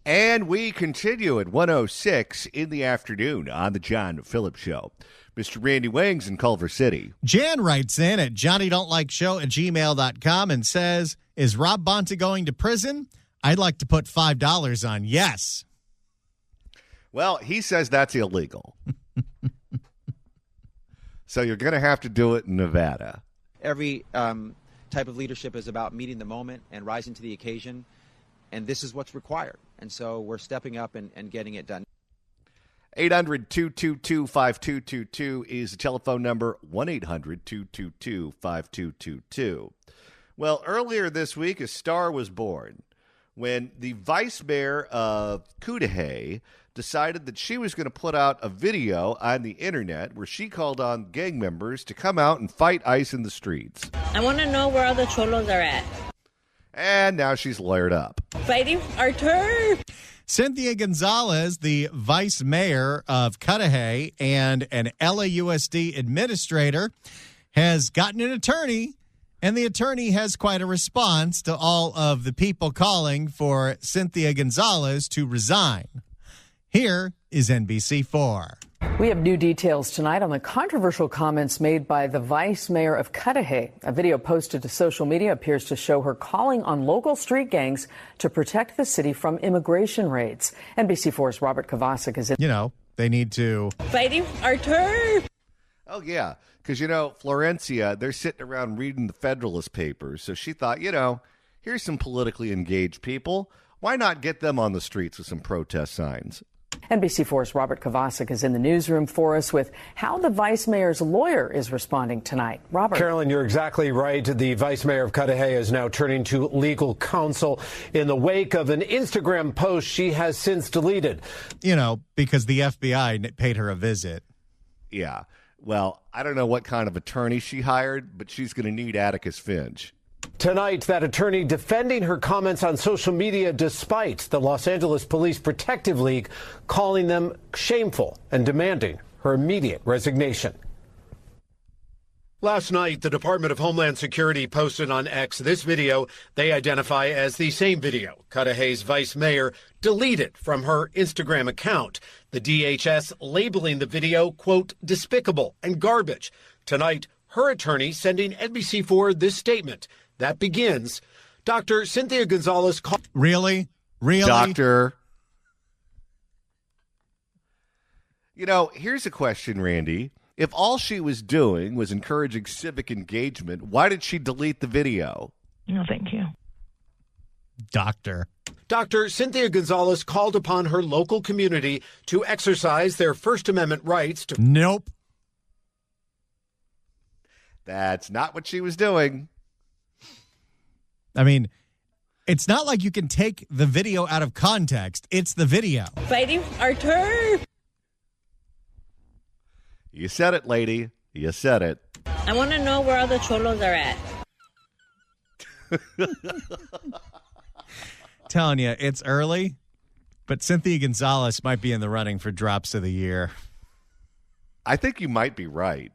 And we continue at 1:06 in the afternoon on the John Phillips Show. Mr. Randy Wings in Culver City. Jan writes in at johnnydon'tlikeshow@gmail.com and says, is Rob Bonta going to prison? I'd like to put $5 on yes. Well, he says that's illegal. So you're going to have to do it in Nevada. Every type of leadership is about meeting the moment and rising to the occasion, and this is what's required. And so we're stepping up and getting it done. 800-222-5222 is the telephone number, 1-800-222-5222. Well, earlier this week, a star was born when the vice mayor of Cudahy decided that she was going to put out a video on the internet where she called on gang members to come out and fight ICE in the streets. I want to know where all the cholos are at. And now she's lawyered up. Fighting our turf. Cynthia Gonzalez, the vice mayor of Cudahy and an LAUSD administrator, has gotten an attorney, and the attorney has quite a response to all of the people calling for Cynthia Gonzalez to resign. Here is NBC4. We have new details tonight on the controversial comments made by the vice mayor of Cudahy. A video posted to social media appears to show her calling on local street gangs to protect the city from immigration raids. NBC4's Robert Kovacic is in. They need to. Fighting our turf. Oh, yeah, because, Florencia, they're sitting around reading the Federalist Papers. So she thought, here's some politically engaged people. Why not get them on the streets with some protest signs? NBC4's Robert Kovacic is in the newsroom for us with how the vice mayor's lawyer is responding tonight. Robert. Carolyn, you're exactly right. The vice mayor of Cudahy is now turning to legal counsel in the wake of an Instagram post she has since deleted. Because the FBI paid her a visit. Yeah. Well, I don't know what kind of attorney she hired, but she's going to need Atticus Finch. Tonight, that attorney defending her comments on social media despite the Los Angeles Police Protective League calling them shameful and demanding her immediate resignation. Last night, the Department of Homeland Security posted on X this video they identify as the same video Cudahy's vice mayor deleted from her Instagram account. The DHS labeling the video, quote, despicable and garbage. Tonight, her attorney sending NBC4 this statement that begins, Dr. Cynthia Gonzalez. Really? Doctor. Here's a question, Randy. If all she was doing was encouraging civic engagement, why did she delete the video? No, thank you. Doctor Cynthia Gonzalez called upon her local community to exercise their First Amendment rights to... Nope. That's not what she was doing. I mean, it's not like you can take the video out of context. It's the video. Fighting our turf. You said it, lady. You said it. I want to know where all the cholos are at. Telling you, it's early, but Cynthia Gonzalez might be in the running for Drops of the Year. I think you might be right.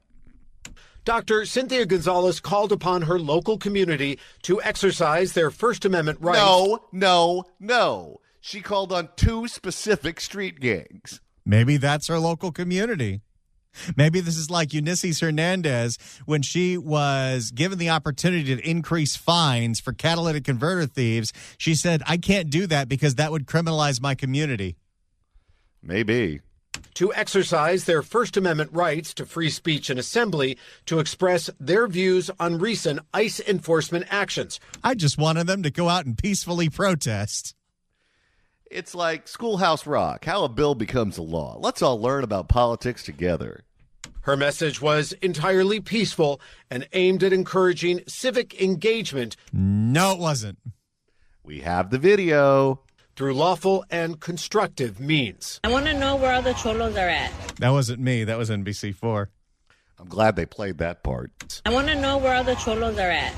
Dr. Cynthia Gonzalez called upon her local community to exercise their First Amendment rights. No. She called on two specific street gangs. Maybe that's her local community. Maybe this is like Eunice Hernandez when she was given the opportunity to increase fines for catalytic converter thieves. She said, I can't do that because that would criminalize my community. Maybe. To exercise their First Amendment rights to free speech and assembly to express their views on recent ICE enforcement actions. I just wanted them to go out and peacefully protest. It's like Schoolhouse Rock, how a bill becomes a law. Let's all learn about politics together. Her message was entirely peaceful and aimed at encouraging civic engagement. No, it wasn't. We have the video. Through lawful and constructive means. I want to know where all the cholos are at. That wasn't me. That was NBC4. I'm glad they played that part. I want to know where all the cholos are at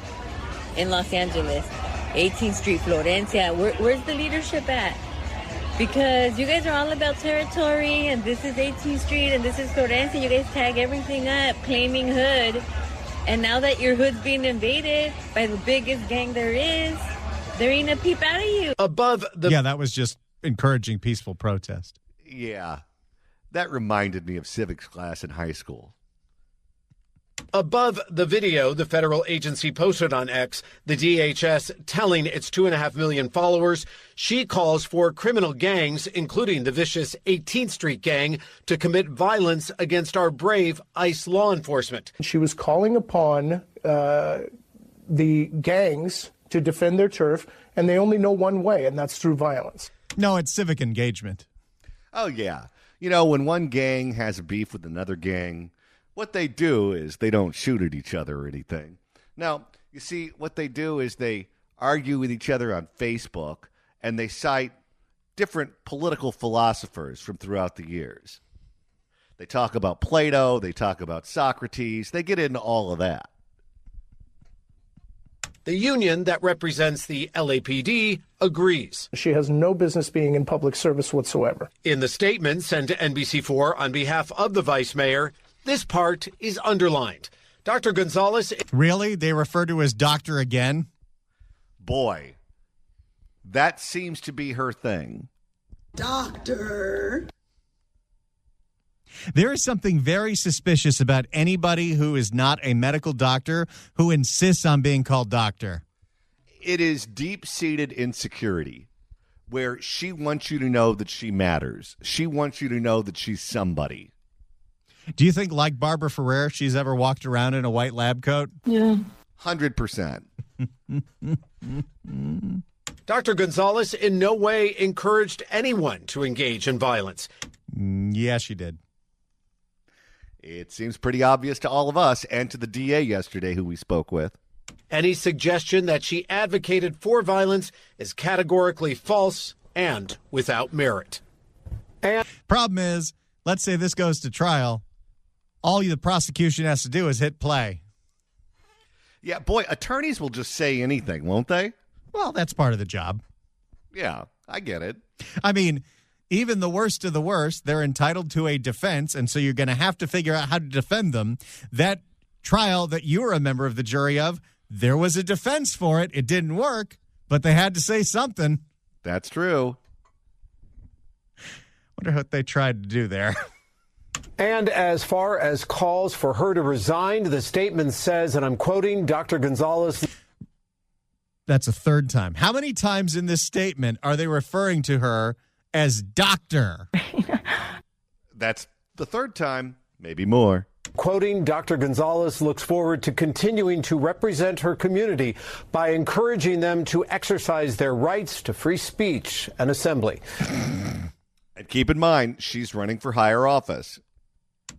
in Los Angeles. 18th Street, Florencia. Where's the leadership at? Because you guys are all about territory, and this is 18th Street, and this is Florencia. You guys tag everything up, claiming hood. And now that your hood's being invaded by the biggest gang there is, there ain't a peep out of you. Above the... Yeah, that was just encouraging peaceful protest. Yeah. That reminded me of civics class in high school. Above the video the federal agency posted on X, the DHS telling its 2.5 million followers she calls for criminal gangs, including the vicious 18th Street gang, to commit violence against our brave ICE law enforcement. She was calling upon the gangs to defend their turf, and they only know one way, and that's through violence. No, it's civic engagement. Oh, yeah. You know, when one gang has a beef with another gang, what they do is they don't shoot at each other or anything. Now, you see, what they do is they argue with each other on Facebook, and they cite different political philosophers from throughout the years. They talk about Plato, they talk about Socrates, they get into all of that. The union that represents the LAPD agrees. She has no business being in public service whatsoever. In the statement sent to NBC4 on behalf of the vice mayor, this part is underlined. Dr. Gonzalez. Really? They refer to as doctor again? Boy, that seems to be her thing. Doctor. There is something very suspicious about anybody who is not a medical doctor who insists on being called doctor. It is deep-seated insecurity where she wants you to know that she matters. She wants you to know that she's somebody. Do you think, like Barbara Ferrer, she's ever walked around in a white lab coat? Yeah. 100%. Dr. Gonzalez in no way encouraged anyone to engage in violence. Yeah, she did. It seems pretty obvious to all of us and to the DA yesterday who we spoke with. Any suggestion that she advocated for violence is categorically false and without merit. Problem is, let's say this goes to trial. All the prosecution has to do is hit play. Yeah, boy, attorneys will just say anything, won't they? Well, that's part of the job. Yeah, I get it. I mean, even the worst of the worst, they're entitled to a defense, and so you're going to have to figure out how to defend them. That trial that you were a member of the jury of, there was a defense for it. It didn't work, but they had to say something. That's true. Wonder what they tried to do there. And as far as calls for her to resign, the statement says, and I'm quoting Dr. Gonzalez. That's a third time. How many times in this statement are they referring to her as doctor? That's the third time, maybe more. Quoting Dr. Gonzalez looks forward to continuing to represent her community by encouraging them to exercise their rights to free speech and assembly. And keep in mind, she's running for higher office.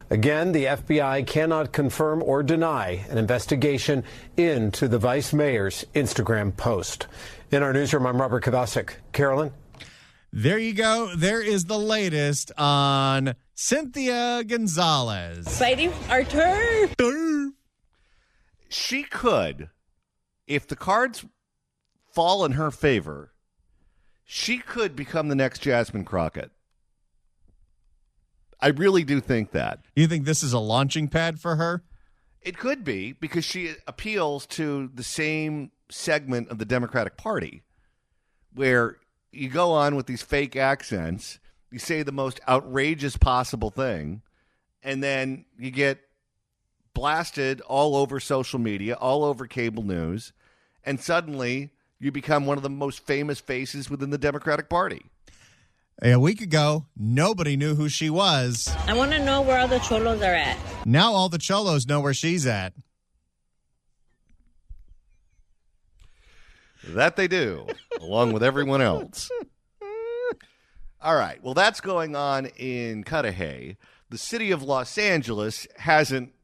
Again, the FBI cannot confirm or deny an investigation into the vice mayor's Instagram post. In our newsroom, I'm Robert Kovacic. Carolyn? There you go. There is the latest on Cynthia Gonzalez. Fighting our turf. She could, if the cards fall in her favor, she could become the next Jasmine Crockett. I really do think that. You think this is a launching pad for her? It could be, because she appeals to the same segment of the Democratic Party, where you go on with these fake accents, you say the most outrageous possible thing, and then you get blasted all over social media, all over cable news, and suddenly you become one of the most famous faces within the Democratic Party. A week ago, nobody knew who she was. I want to know where all the cholos are at. Now all the cholos know where she's at. That they do, along with everyone else. All right. Well, that's going on in Cudahy. The city of Los Angeles hasn't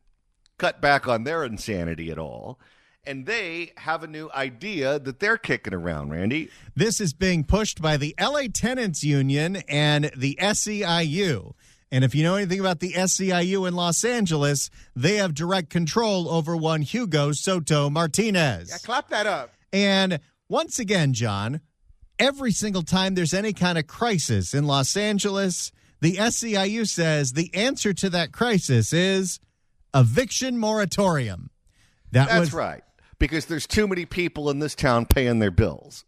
cut back on their insanity at all. And they have a new idea that they're kicking around, Randy. This is being pushed by the LA Tenants Union and the SEIU. And if you know anything about the SEIU in Los Angeles, they have direct control over one Hugo Soto Martinez. Yeah, clap that up. And once again, John, every single time there's any kind of crisis in Los Angeles, the SEIU says the answer to that crisis is eviction moratorium. That's right. Because there's too many people in this town paying their bills.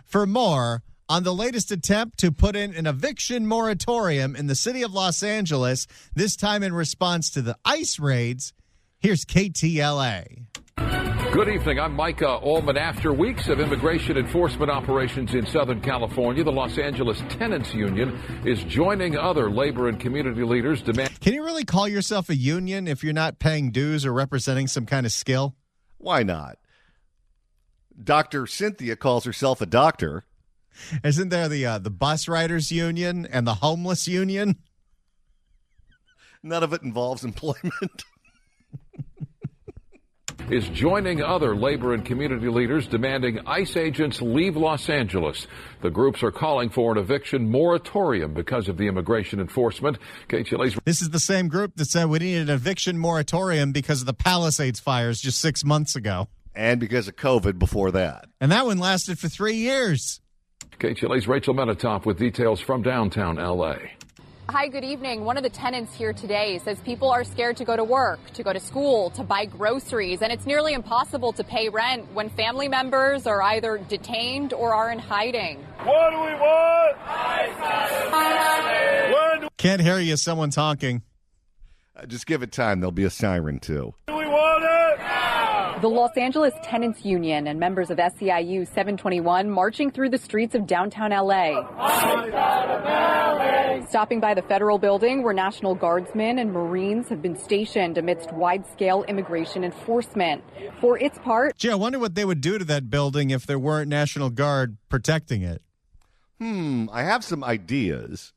For more on the latest attempt to put in an eviction moratorium in the city of Los Angeles, this time in response to the ICE raids. Here's KTLA. Good evening. I'm Micah Allman. After weeks of immigration enforcement operations in Southern California, the Los Angeles Tenants Union is joining other labor and community leaders demanding. Can you really call yourself a union if you're not paying dues or representing some kind of skill? Why not? Dr. Cynthia calls herself a doctor. Isn't there the bus riders union and the homeless union? None of it involves employment. Is joining other labor and community leaders demanding ICE agents leave Los Angeles. The groups are calling for an eviction moratorium because of the immigration enforcement. KTLA's. This is the same group that said we needed an eviction moratorium because of the Palisades fires just 6 months ago. And because of COVID before that. And that one lasted for 3 years. KTLA's Rachel Menatop with details from downtown L.A. Hi, good evening. One of the tenants here today says people are scared to go to work, to go to school, to buy groceries, and it's nearly impossible to pay rent when family members are either detained or are in hiding. What do we want? Can't hear you. Someone's honking. Just give it time. There'll be a siren, too. Do we want it? The Los Angeles Tenants Union and members of SEIU 721 marching through the streets of downtown L.A. Stopping by the federal building where National Guardsmen and Marines have been stationed amidst wide-scale immigration enforcement. For its part... Gee, I wonder what they would do to that building if there weren't National Guard protecting it. I have some ideas.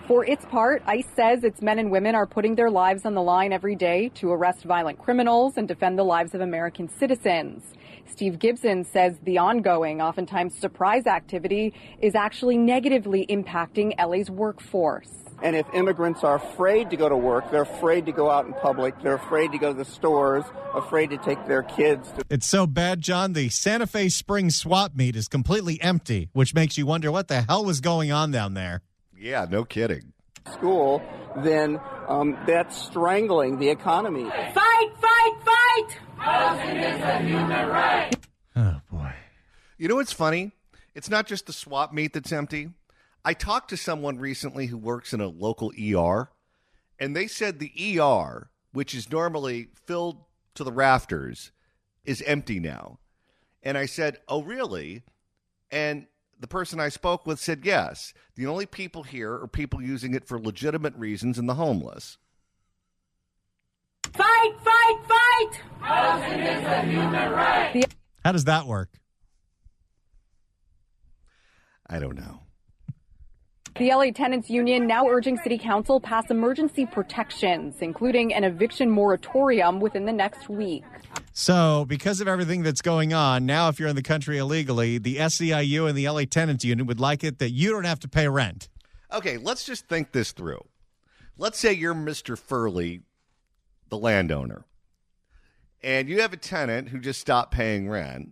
For its part, ICE says its men and women are putting their lives on the line every day to arrest violent criminals and defend the lives of American citizens. Steve Gibson says the ongoing, oftentimes surprise activity is actually negatively impacting LA's workforce. And if immigrants are afraid to go to work, they're afraid to go out in public, they're afraid to go to the stores, afraid to take their kids to... It's so bad, John, the Santa Fe Springs swap meet is completely empty, which makes you wonder what the hell was going on down there. Yeah, no kidding. School, then that's strangling the economy. Fight, fight, fight! Housing is a human right. Oh, boy. You know what's funny? It's not just the swap meet that's empty. I talked to someone recently who works in a local ER, and they said the ER, which is normally filled to the rafters, is empty now. And I said, oh, really? And the person I spoke with said yes. The only people here are people using it for legitimate reasons and the homeless. Fight, fight, fight! Housing is a human right. How does that work? I don't know. The LA Tenants Union now urging City Council pass emergency protections, including an eviction moratorium within the next week. So, because of everything that's going on, now if you're in the country illegally, the SEIU and the LA Tenants Union would like it that you don't have to pay rent. Okay, let's just think this through. Let's say you're Mr. Furley, the landowner, and you have a tenant who just stopped paying rent,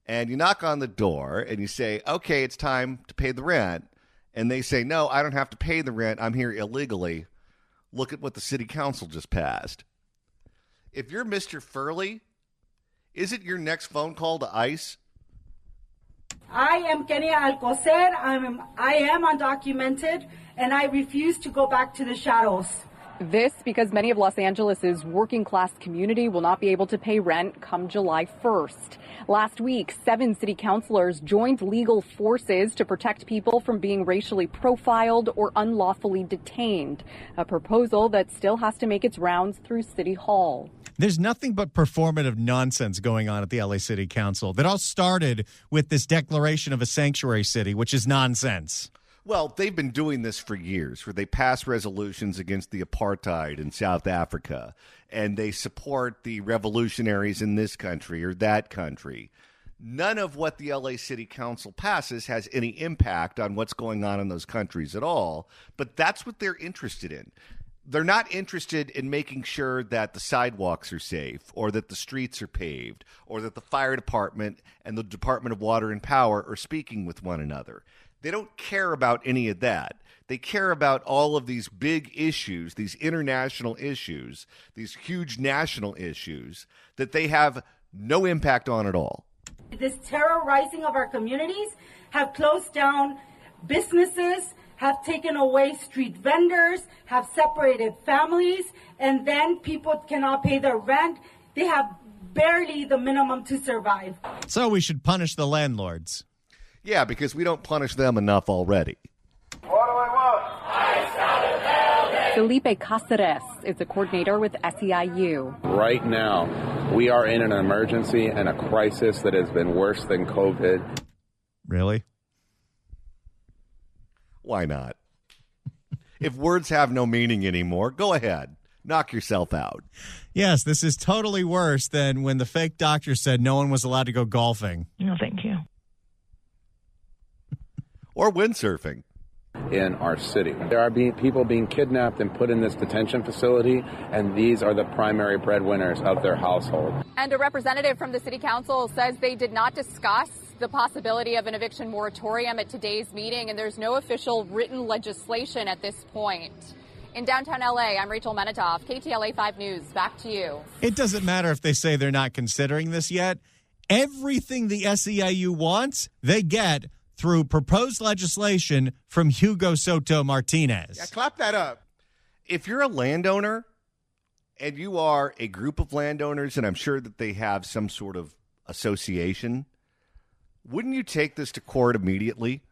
and you knock on the door and you say, okay, it's time to pay the rent. And they say, no, I don't have to pay the rent. I'm here illegally. Look at what the city council just passed. If you're Mr. Furley, is it your next phone call to ICE? I am Kenia Alcocer. I am undocumented, and I refuse to go back to the shadows. This because many of Los Angeles' working class community will not be able to pay rent come July 1st. Last week, 7 city councilors joined legal forces to protect people from being racially profiled or unlawfully detained, a proposal that still has to make its rounds through City Hall. There's nothing but performative nonsense going on at the LA City Council. That all started with this declaration of a sanctuary city, which is nonsense. Well, they've been doing this for years, where they pass resolutions against the apartheid in South Africa, and they support the revolutionaries in this country or that country. None of what the LA City Council passes has any impact on what's going on in those countries at all, but that's what they're interested in. They're not interested in making sure that the sidewalks are safe or that the streets are paved or that the fire department and the Department of Water and Power are speaking with one another. They don't care about any of that. They care about all of these big issues, these international issues, these huge national issues that they have no impact on at all. This terrorizing of our communities have closed down businesses, have taken away street vendors, have separated families, and then people cannot pay their rent. They have barely the minimum to survive. So we should punish the landlords. Yeah, because we don't punish them enough already. What do I want? Felipe Cáceres is a coordinator with SEIU. Right now, we are in an emergency and a crisis that has been worse than COVID. Really? Why not? If words have no meaning anymore, go ahead. Knock yourself out. Yes, this is totally worse than when the fake doctor said no one was allowed to go golfing. No, thank you. Or windsurfing. In our city, there are people being kidnapped and put in this detention facility, and these are the primary breadwinners of their household. And a representative from the city council says they did not discuss the possibility of an eviction moratorium at today's meeting, and there's no official written legislation at this point. In downtown LA, I'm Rachel Menitoff, KTLA 5 News. Back to you. It doesn't matter if they say they're not considering this yet. Everything the SEIU wants, they get through proposed legislation from Hugo Soto Martinez. Yeah, clap that up. If you're a landowner and you are a group of landowners, and I'm sure that they have some sort of association, wouldn't you take this to court immediately?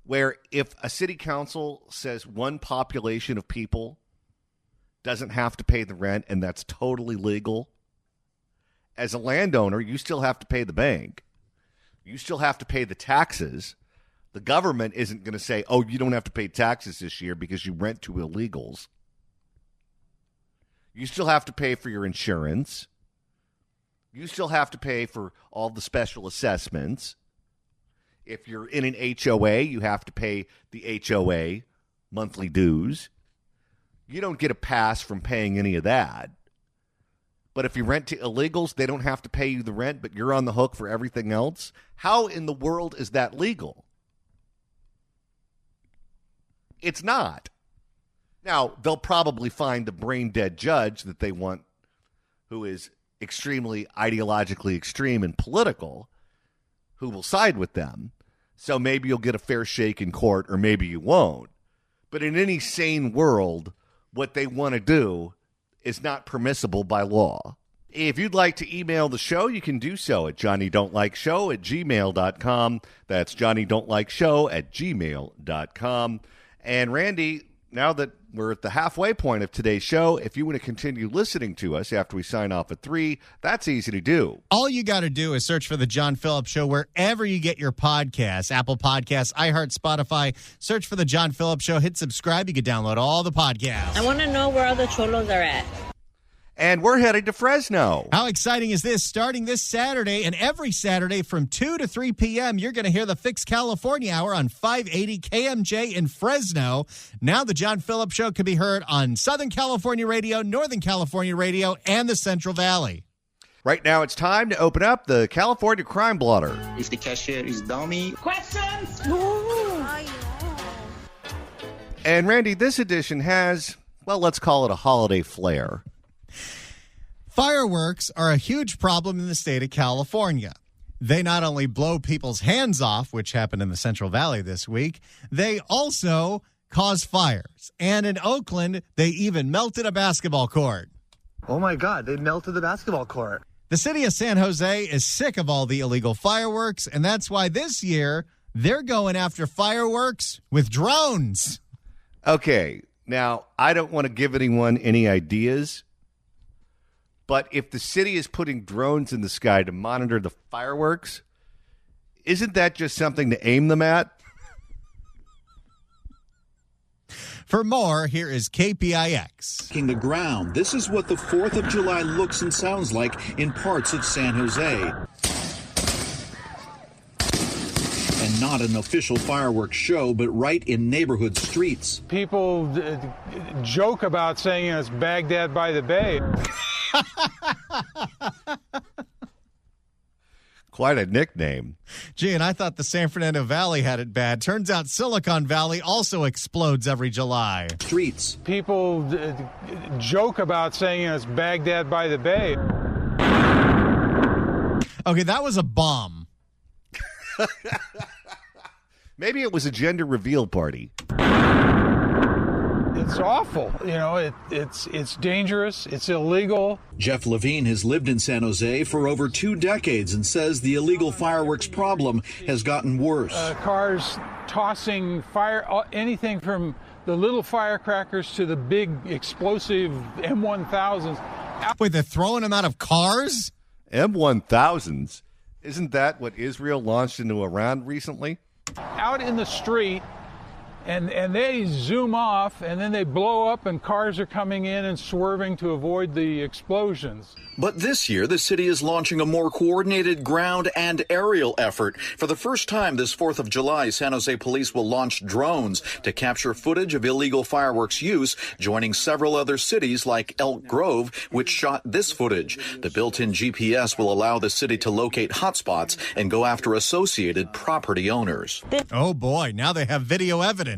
Where if a city council says one population of people doesn't have to pay the rent and that's totally legal, as a landowner, you still have to pay the bank. You still have to pay the taxes. The government isn't going to say, oh, you don't have to pay taxes this year because you rent to illegals. You still have to pay for your insurance. You still have to pay for all the special assessments. If you're in an HOA, you have to pay the HOA monthly dues. You don't get a pass from paying any of that. But if you rent to illegals, they don't have to pay you the rent, but you're on the hook for everything else. How in the world is that legal? It's not. Now, they'll probably find the brain-dead judge that they want, who is extremely ideologically extreme and political, who will side with them. So maybe you'll get a fair shake in court, or maybe you won't. But in any sane world, what they want to do is not permissible by law. If you'd like to email the show, you can do so at johnnydon'tlikeshow@gmail.com. That's johnnydon'tlikeshow@gmail.com. And Randy, now that we're at the halfway point of today's show, if you want to continue listening to us after we sign off at 3, that's easy to do. All you got to do is search for The John Phillips Show wherever you get your podcasts. Apple Podcasts, iHeart, Spotify. Search for The John Phillips Show. Hit subscribe. You can download all the podcasts. I want to know where all the cholos are at. And we're headed to Fresno. How exciting is this? Starting this Saturday and every Saturday from 2 to 3 p.m., you're going to hear the Fix California Hour on 580 KMJ in Fresno. Now the John Phillips Show can be heard on Southern California Radio, Northern California Radio, and the Central Valley. Right now it's time to open up the California Crime Blotter. If the cashier is dummy. Questions? And Randy, this edition has, well, let's call it a holiday flair. Fireworks are a huge problem in the state of California. They not only blow people's hands off, which happened in the Central Valley this week, they also cause fires. And in Oakland, they even melted a basketball court. Oh my God, they melted the basketball court. The city of San Jose is sick of all the illegal fireworks, and that's why this year they're going after fireworks with drones. Okay, now I don't want to give anyone any ideas, but if the city is putting drones in the sky to monitor the fireworks, isn't that just something to aim them at? For more, here is KPIX. The ground. This is what the 4th of July looks and sounds like in parts of San Jose. And not an official fireworks show, but right in neighborhood streets. People joke about saying it's Baghdad by the Bay. Quite a nickname. Gee, and I thought the San Fernando Valley had it bad. Turns out Silicon Valley also explodes every July. Streets. People joke about saying it's Baghdad by the Bay. Okay, that was a bomb. Maybe it was a gender reveal party. It's awful. You know, it's dangerous. It's illegal. Jeff Levine has lived in San Jose for over 2 decades and says the illegal fireworks problem has gotten worse. Cars tossing fire, anything from the little firecrackers to the big explosive M1000s. Wait, they're throwing them out of cars? M1000s? Isn't that what Israel launched into Iran recently? Out in the street, and they zoom off, and then they blow up, and cars are coming in and swerving to avoid the explosions. But this year, the city is launching a more coordinated ground and aerial effort. For the first time this 4th of July, San Jose police will launch drones to capture footage of illegal fireworks use, joining several other cities like Elk Grove, which shot this footage. The built-in GPS will allow the city to locate hotspots and go after associated property owners. Oh boy, now they have video evidence.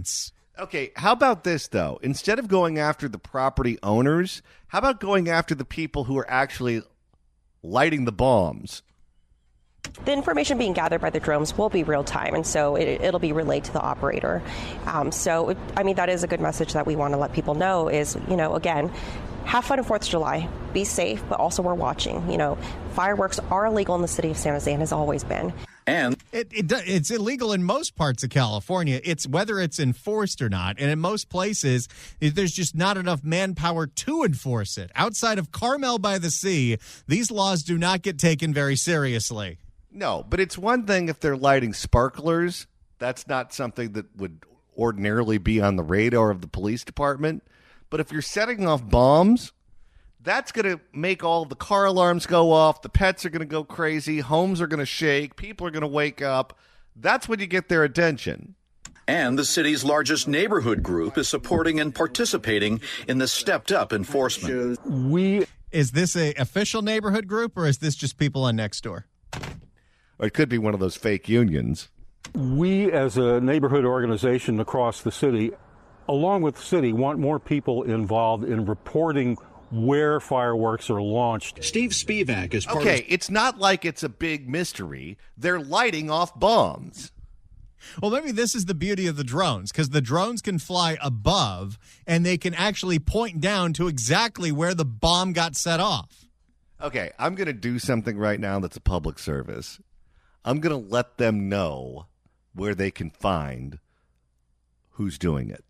Okay, how about this, though? Instead of going after the property owners, how about going after the people who are actually lighting the bombs? The information being gathered by the drones will be real time, and so it'll be relayed to the operator. That is a good message that we want to let people know is, again, have fun on 4th of July. Be safe, but also we're watching. Fireworks are illegal in the city of San Jose and has always been. And it's illegal in most parts of California. It's whether it's enforced or not. And in most places, there's just not enough manpower to enforce it. Outside of Carmel by the Sea, these laws do not get taken very seriously. No, but it's one thing if they're lighting sparklers. That's not something that would ordinarily be on the radar of the police department. But if you're setting off bombs, that's going to make all the car alarms go off. The pets are going to go crazy. Homes are going to shake. People are going to wake up. That's when you get their attention. And the city's largest neighborhood group is supporting and participating in the stepped-up enforcement. Is this an official neighborhood group, or is this just people on Nextdoor? Or it could be one of those fake unions. We, as a neighborhood organization across the city, along with the city, want more people involved in reporting where fireworks are launched. Steve Spivak is part of... it's not like it's a big mystery. They're lighting off bombs. Well, maybe this is the beauty of the drones, because the drones can fly above, and they can actually point down to exactly where the bomb got set off. Okay, I'm going to do something right now that's a public service. I'm going to let them know where they can find who's doing it.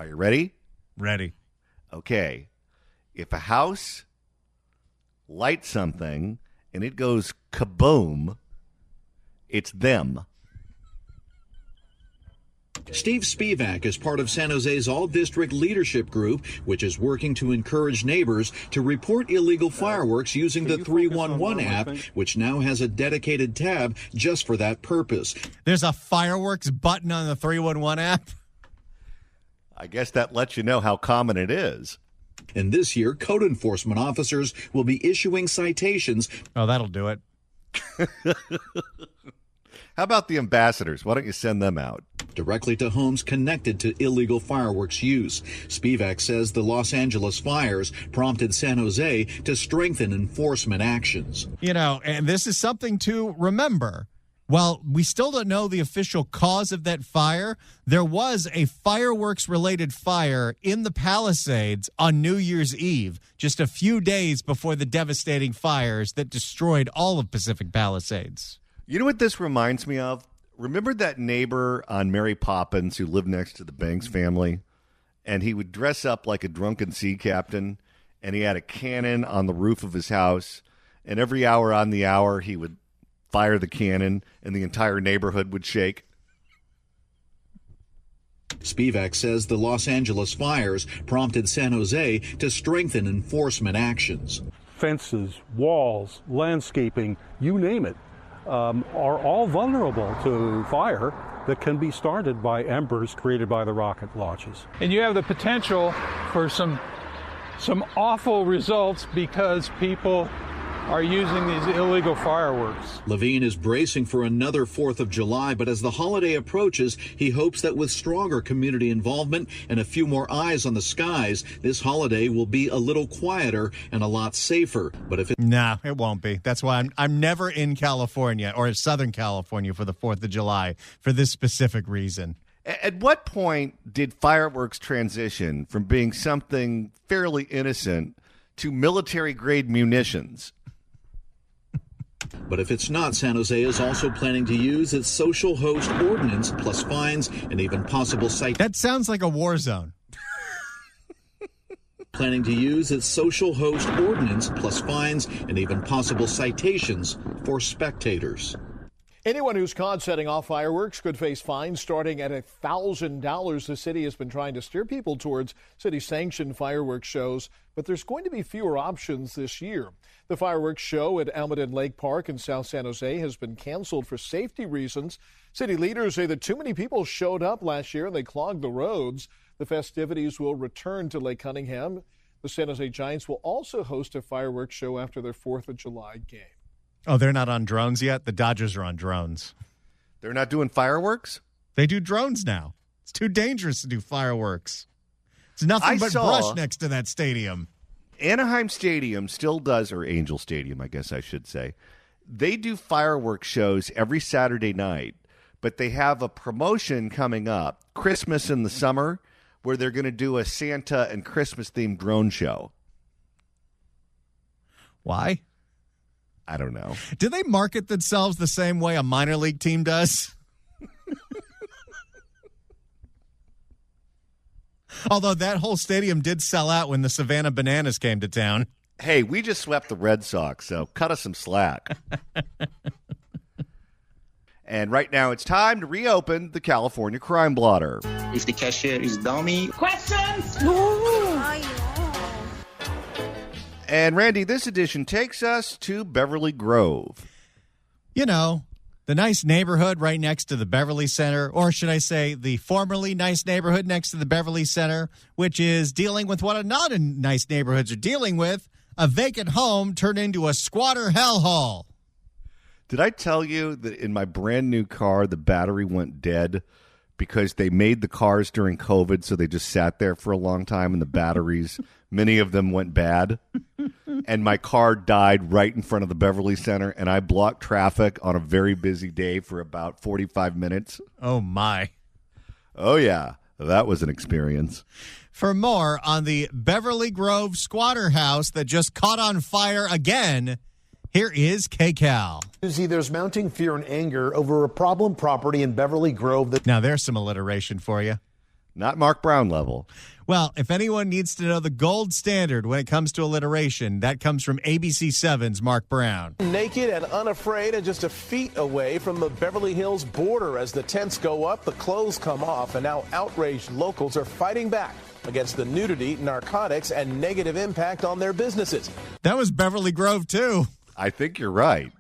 Are you ready? Ready. Okay. If a house lights something and it goes kaboom, it's them. Steve Spivak is part of San Jose's all-district leadership group, which is working to encourage neighbors to report illegal fireworks using the 311 app, which now has a dedicated tab just for that purpose. There's a fireworks button on the 311 app? I guess that lets you know how common it is. And this year, code enforcement officers will be issuing citations. Oh, that'll do it. How about the ambassadors? Why don't you send them out? Directly to homes connected to illegal fireworks use. Spivak says the Los Angeles fires prompted San Jose to strengthen enforcement actions. And this is something to remember. While we still don't know the official cause of that fire, there was a fireworks-related fire in the Palisades on New Year's Eve, just a few days before the devastating fires that destroyed all of Pacific Palisades. You know what this reminds me of? Remember that neighbor on Mary Poppins who lived next to the Banks family? And he would dress up like a drunken sea captain, and he had a cannon on the roof of his house, and every hour on the hour he would fire the cannon, and the entire neighborhood would shake. Spivak says the Los Angeles fires prompted San Jose to strengthen enforcement actions. Fences, walls, landscaping, you name it, are all vulnerable to fire that can be started by embers created by the rocket launches. And you have the potential for some awful results because people are using these illegal fireworks. Levine is bracing for another 4th of July, but as the holiday approaches, he hopes that with stronger community involvement and a few more eyes on the skies, this holiday will be a little quieter and a lot safer. But if No, it won't be. That's why I'm never in California or Southern California for the 4th of July for this specific reason. At what point did fireworks transition from being something fairly innocent to military-grade munitions? But if it's not, San Jose is also planning to use its social host ordinance, plus fines and even possible That sounds like a war zone. planning to use its social host ordinance, plus fines and even possible citations for spectators. Anyone who's caught setting off fireworks could face fines starting at $1,000. The city has been trying to steer people towards city-sanctioned fireworks shows, but there's going to be fewer options this year. The fireworks show at Almaden Lake Park in South San Jose has been canceled for safety reasons. City leaders say that too many people showed up last year and they clogged the roads. The festivities will return to Lake Cunningham. The San Jose Giants will also host a fireworks show after their 4th of July game. Oh, they're not on drones yet? The Dodgers are on drones. They're not doing fireworks? They do drones now. It's too dangerous to do fireworks. It's nothing but brush next to that stadium. Anaheim Stadium still does, or Angel Stadium, I guess I should say. They do fireworks shows every Saturday night, but they have a promotion coming up, Christmas in the summer, where they're going to do a Santa and Christmas-themed drone show. Why? I don't know. Do they market themselves the same way a minor league team does? Although that whole stadium did sell out when the Savannah Bananas came to town. Hey, we just swept the Red Sox, so cut us some slack. And right now it's time to reopen the California Crime Blotter. If the cashier is dummy. Questions? And Randy, this edition takes us to Beverly Grove. You know, the nice neighborhood right next to the Beverly Center, or should I say the formerly nice neighborhood next to the Beverly Center, which is dealing with what not nice neighborhoods are dealing with, a vacant home turned into a squatter hellhole. Did I tell you that in my brand new car, the battery went dead because they made the cars during COVID, so they just sat there for a long time, and the batteries, many of them went bad. And my car died right in front of the Beverly Center, and I blocked traffic on a very busy day for about 45 minutes. Oh, my. Oh, yeah. That was an experience. For more on the Beverly Grove squatter house that just caught on fire again, here is KCAL. There's mounting fear and anger over a problem property in Beverly Grove. Now, there's some alliteration for you. Not Mark Brown level. Well, if anyone needs to know the gold standard when it comes to alliteration, that comes from ABC7's Mark Brown. Naked and unafraid and just a feet away from the Beverly Hills border. As the tents go up, the clothes come off, and now outraged locals are fighting back against the nudity, narcotics, and negative impact on their businesses. That was Beverly Grove, too. I think you're right.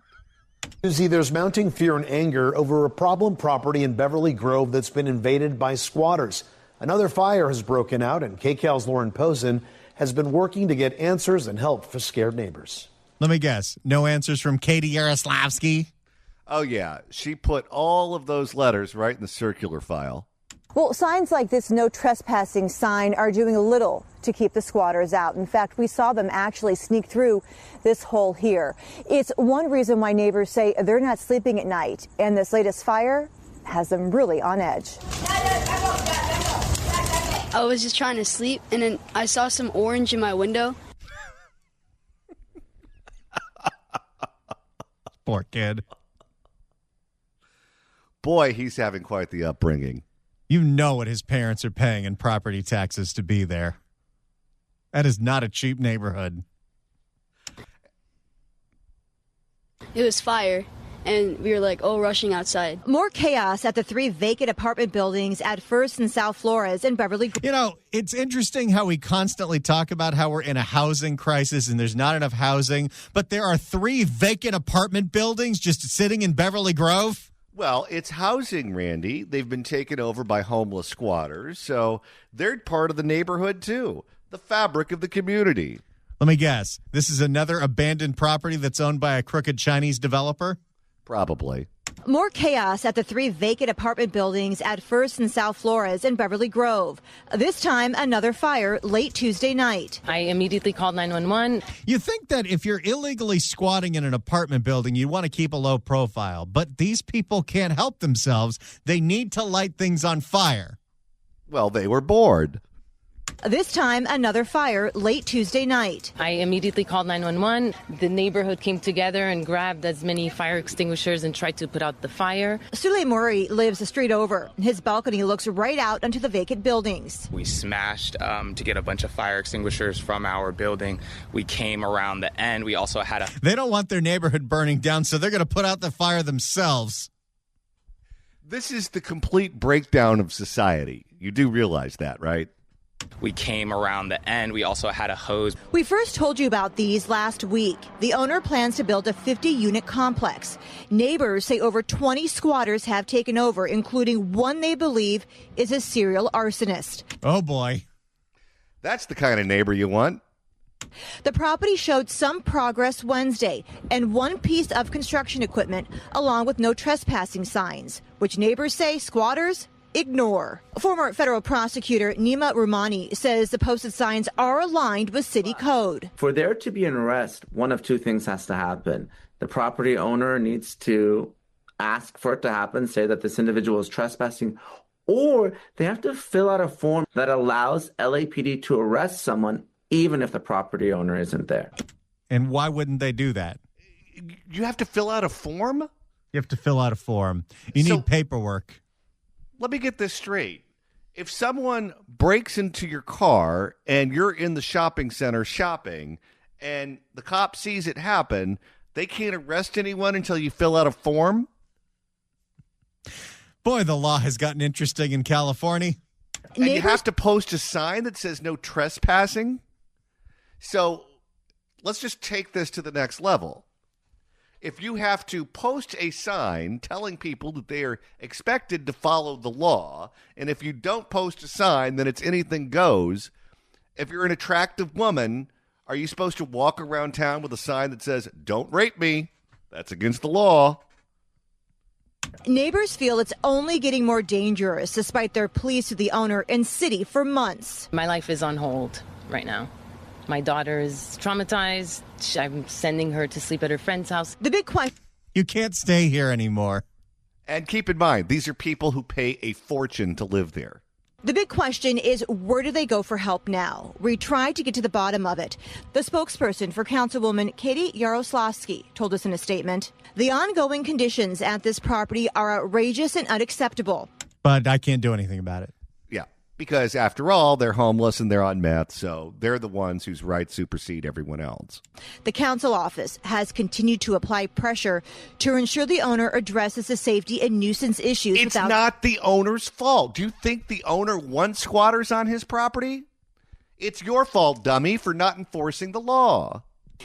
There's mounting fear and anger over a problem property in Beverly Grove that's been invaded by squatters. Another fire has broken out, and KCAL's Lauren Posen has been working to get answers and help for scared neighbors. Let me guess. No answers from Katie Yaroslavsky? Oh, yeah. She put all of those letters right in the circular file. Well, signs like this no trespassing sign are doing a little to keep the squatters out. In fact, we saw them actually sneak through this hole here. It's one reason why neighbors say they're not sleeping at night, and this latest fire has them really on edge. I was just trying to sleep, and then I saw some orange in my window. Poor kid. Boy, he's having quite the upbringing. You know what his parents are paying in property taxes to be there. That is not a cheap neighborhood. It was fire, and we were rushing outside. More chaos at the 3 vacant apartment buildings at First and South Flores in Beverly. You know, it's interesting how we constantly talk about how we're in a housing crisis and there's not enough housing, but there are 3 vacant apartment buildings just sitting in Beverly Grove. Well, it's housing, Randy. They've been taken over by homeless squatters, so they're part of the neighborhood, too. The fabric of the community. Let me guess. This is another abandoned property that's owned by a crooked Chinese developer? Probably. More chaos at the 3 vacant apartment buildings at First and South Flores in Beverly Grove. This time, another fire late Tuesday night. I immediately called 911. You think that if you're illegally squatting in an apartment building, you want to keep a low profile. But these people can't help themselves. They need to light things on fire. Well, they were bored. This time, another fire late Tuesday night. I immediately called 911. The neighborhood came together and grabbed as many fire extinguishers and tried to put out the fire. Sule Murray lives a street over. His balcony looks right out onto the vacant buildings. We smashed to get a bunch of fire extinguishers from our building. We came around the end. We also had a... They don't want their neighborhood burning down, so they're going to put out the fire themselves. This is the complete breakdown of society. You do realize that, right? We came around the end. We also had a hose. We first told you about these last week. The owner plans to build a 50-unit complex. Neighbors say over 20 squatters have taken over, including one they believe is a serial arsonist. Oh, boy. That's the kind of neighbor you want. The property showed some progress Wednesday and one piece of construction equipment, along with no trespassing signs, which neighbors say squatters ignore. Former federal prosecutor Nima Rumani says the posted signs are aligned with city code. For there to be an arrest, one of two things has to happen. The property owner needs to ask for it to happen, say that this individual is trespassing, or they have to fill out a form that allows LAPD to arrest someone even if the property owner isn't there. And why wouldn't they do that? You have to fill out a form? You have to fill out a form. You need paperwork. Let me get this straight. If someone breaks into your car and you're in the shopping center shopping and the cop sees it happen, they can't arrest anyone until you fill out a form? Boy, the law has gotten interesting in California. And you have to post a sign that says no trespassing? So let's just take this to the next level. If you have to post a sign telling people that they are expected to follow the law, and if you don't post a sign, then it's anything goes. If you're an attractive woman, are you supposed to walk around town with a sign that says, "Don't rape me"? That's against the law. Neighbors feel it's only getting more dangerous despite their pleas to the owner and city for months. My life is on hold right now. My daughter is traumatized. I'm sending her to sleep at her friend's house. The big question. You can't stay here anymore. And keep in mind, these are people who pay a fortune to live there. The big question is, where do they go for help now? We tried to get to the bottom of it. The spokesperson for Councilwoman Katie Yaroslavsky told us in a statement, the ongoing conditions at this property are outrageous and unacceptable. But I can't do anything about it. Yeah, because after all, they're homeless and they're on meth, so they're the ones whose rights supersede everyone else. The council office has continued to apply pressure to ensure the owner addresses the safety and nuisance issues. It's not the owner's fault. Do you think the owner wants squatters on his property? It's your fault, dummy, for not enforcing the law.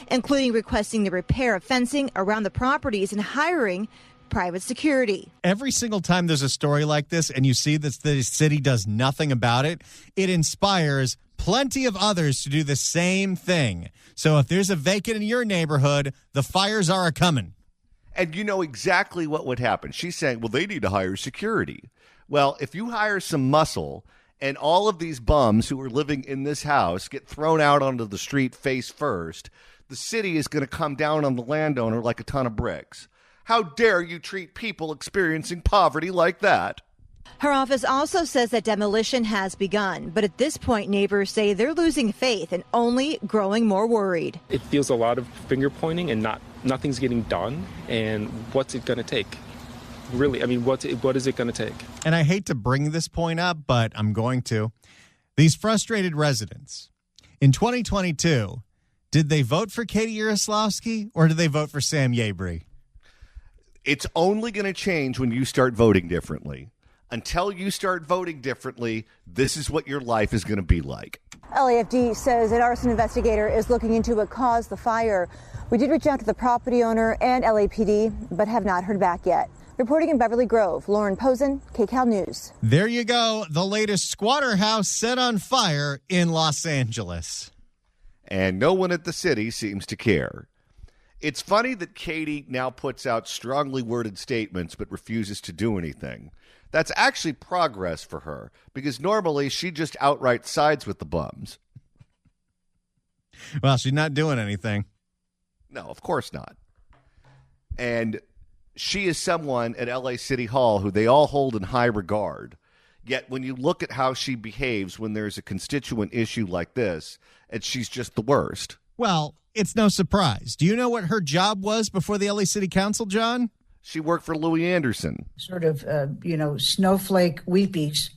Including requesting the repair of fencing around the properties and hiring private security. Every single time there's a story like this and you see that the city does nothing about it, it inspires plenty of others to do the same thing. So if there's a vacant in your neighborhood, the fires are a-coming. And you know exactly what would happen. She's saying, well, they need to hire security. Well, if you hire some muscle and all of these bums who are living in this house get thrown out onto the street face first, the city is going to come down on the landowner like a ton of bricks. How dare you treat people experiencing poverty like that? Her office also says that demolition has begun, but at this point, neighbors say they're losing faith and only growing more worried. It feels a lot of finger pointing and nothing's getting done. And what's it going to take? Really, I mean, what is it going to take? And I hate to bring this point up, but I'm going to. These frustrated residents, in 2022, did they vote for Katie Yaroslavsky or did they vote for Sam Yabry? It's only going to change when you start voting differently. Until you start voting differently, this is what your life is going to be like. LAFD says an arson investigator is looking into what caused the fire. We did reach out to the property owner and LAPD, but have not heard back yet. Reporting in Beverly Grove, Lauren Posen, KCAL News. There you go. The latest squatter house set on fire in Los Angeles. and no one at the city seems to care. It's funny that Katie now puts out strongly worded statements but refuses to do anything. That's actually progress for her, because normally she just outright sides with the bums. Well, she's not doing anything. No, of course not. And she is someone at LA City Hall who they all hold in high regard. Yet when you look at how she behaves when there's a constituent issue like this, and she's just the worst. Well, it's no surprise. Do you know what her job was before the LA City Council, John? She worked for Louis Anderson. Sort of, snowflake weepies